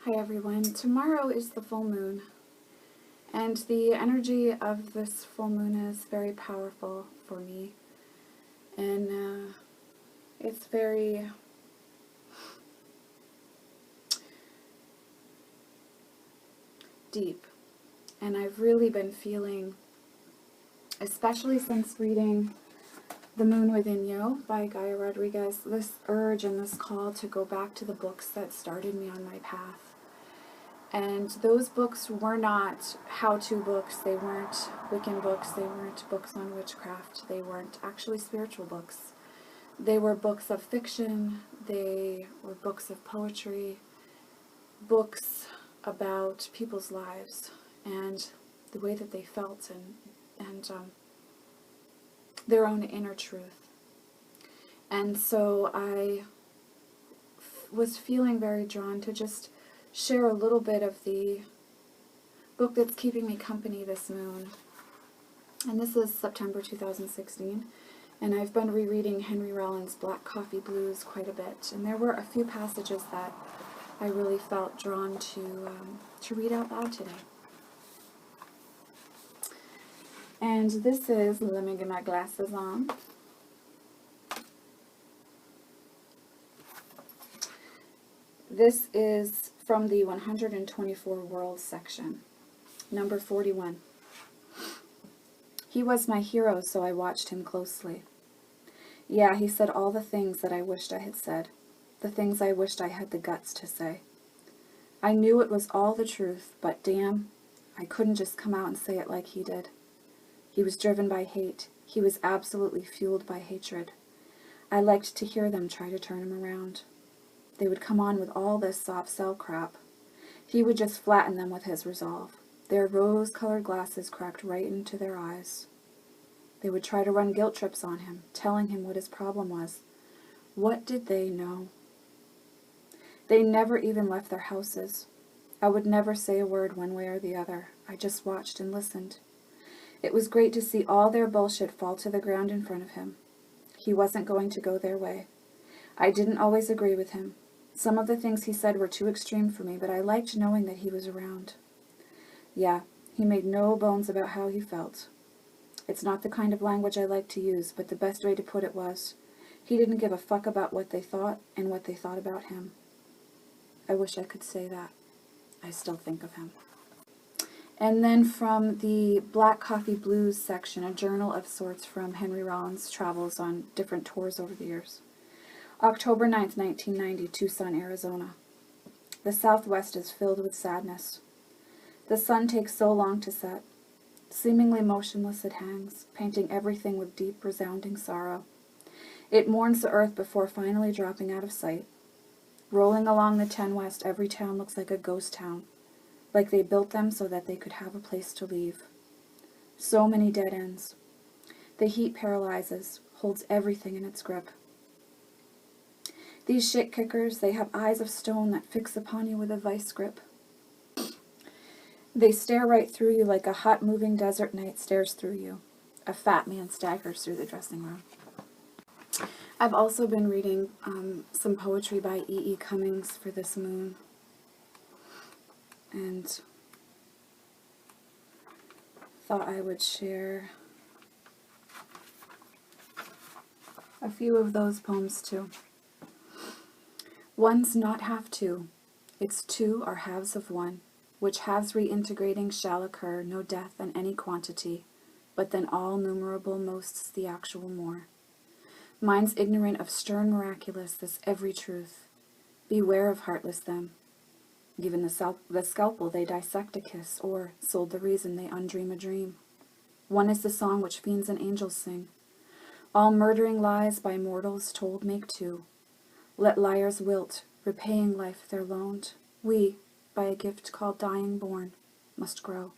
Hi everyone. Tomorrow is the full moon, and the energy of this full moon is very powerful for me, and it's very deep, and I've really been feeling, especially since reading The Moon Within You by Gaia Rodriguez, this urge and this call to go back to the books that started me on my path. And those books were not how-to books, they weren't Wiccan books, they weren't books on witchcraft, they weren't actually spiritual books. They were books of fiction, they were books of poetry, books about people's lives and the way that they felt and their own inner truth. And so I was feeling very drawn to just share a little bit of the book that's keeping me company this moon. And this is September 2016, and I've been rereading Henry Rollins' Black Coffee Blues quite a bit, and there were a few passages that I really felt drawn to read out loud today. And this is, let me get my glasses on. This is from the 124 Worlds section, number 41. He was my hero, so I watched him closely. Yeah, he said all the things that I wished I had said, the things I wished I had the guts to say. I knew it was all the truth, but damn, I couldn't just come out and say it like he did. He was driven by hate. He was absolutely fueled by hatred. I liked to hear them try to turn him around. They would come on with all this soft sell crap. He would just flatten them with his resolve. Their rose-colored glasses cracked right into their eyes. They would try to run guilt trips on him, telling him what his problem was. What did they know? They never even left their houses. I would never say a word one way or the other. I just watched and listened. It was great to see all their bullshit fall to the ground in front of him. He wasn't going to go their way. I didn't always agree with him. Some of the things he said were too extreme for me, but I liked knowing that he was around. Yeah, he made no bones about how he felt. It's not the kind of language I like to use, but the best way to put it was, he didn't give a fuck about what they thought and what they thought about him. I wish I could say that. I still think of him. And then from the Black Coffee Blues section, a journal of sorts from Henry Rollins' travels on different tours over the years. October 9th, 1990, Tucson, Arizona. The Southwest is filled with sadness. The sun takes so long to set. Seemingly motionless it hangs, painting everything with deep, resounding sorrow. It mourns the earth before finally dropping out of sight. Rolling along the 10 West, every town looks like a ghost town, like they built them so that they could have a place to leave. So many dead ends. The heat paralyzes, holds everything in its grip. These shit kickers, they have eyes of stone that fix upon you with a vice grip. They stare right through you like a hot moving desert night stares through you. A fat man staggers through the dressing room. I've also been reading some poetry by E. Cummings for this moon. And thought I would share a few of those poems too. One's not half two, it's two are halves of one, which halves reintegrating shall occur, no death in any quantity, but then all numerable most's the actual more. Mind's ignorant of stern miraculous, this every truth. Beware of heartless them. Given the scalpel they dissect a kiss, or, sold the reason, they undream a dream. One is the song which fiends and angels sing. All murdering lies by mortals told make two. Let liars wilt, repaying life their loaned. We, by a gift called dying born, must grow.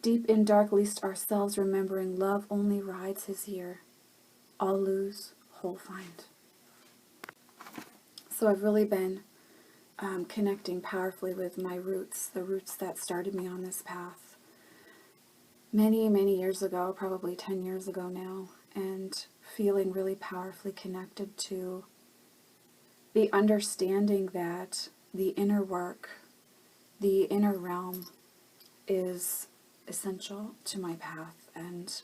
Deep in dark least ourselves remembering love only rides his year. All lose, whole find. So I've really been connecting powerfully with my roots, the roots that started me on this path many, many years ago, probably 10 years ago now, and feeling really powerfully connected to the understanding that the inner work the inner realm is essential to my path, and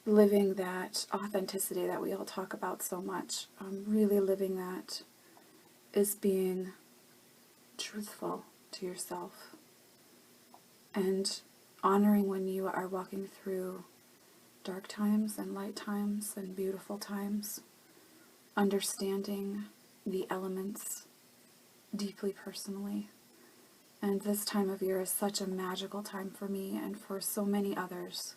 living that authenticity that we all talk about so much, really living that is being truthful to yourself and honoring when you are walking through dark times and light times and beautiful times, understanding the elements deeply personally. And this time of year is such a magical time for me and for so many others.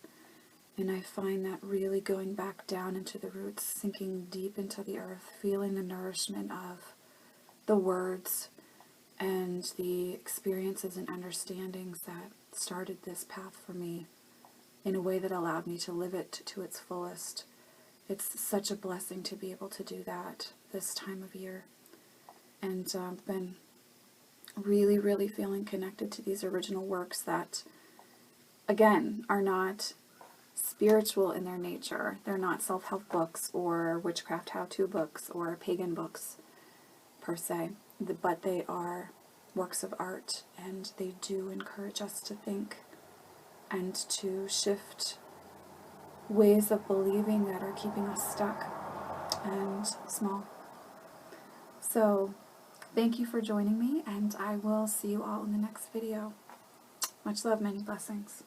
And I find that really going back down into the roots, sinking deep into the earth, feeling the nourishment of the words and the experiences and understandings that started this path for me in a way that allowed me to live it to its fullest. It's such a blessing to be able to do that this time of year. And I've been really, really feeling connected to these original works that, again, are not spiritual in their nature. They're not self-help books or witchcraft how-to books or pagan books per se, but they are works of art, and they do encourage us to think and to shift ways of believing that are keeping us stuck and small. So thank you for joining me, and I will see you all in the next video. Much love, many blessings.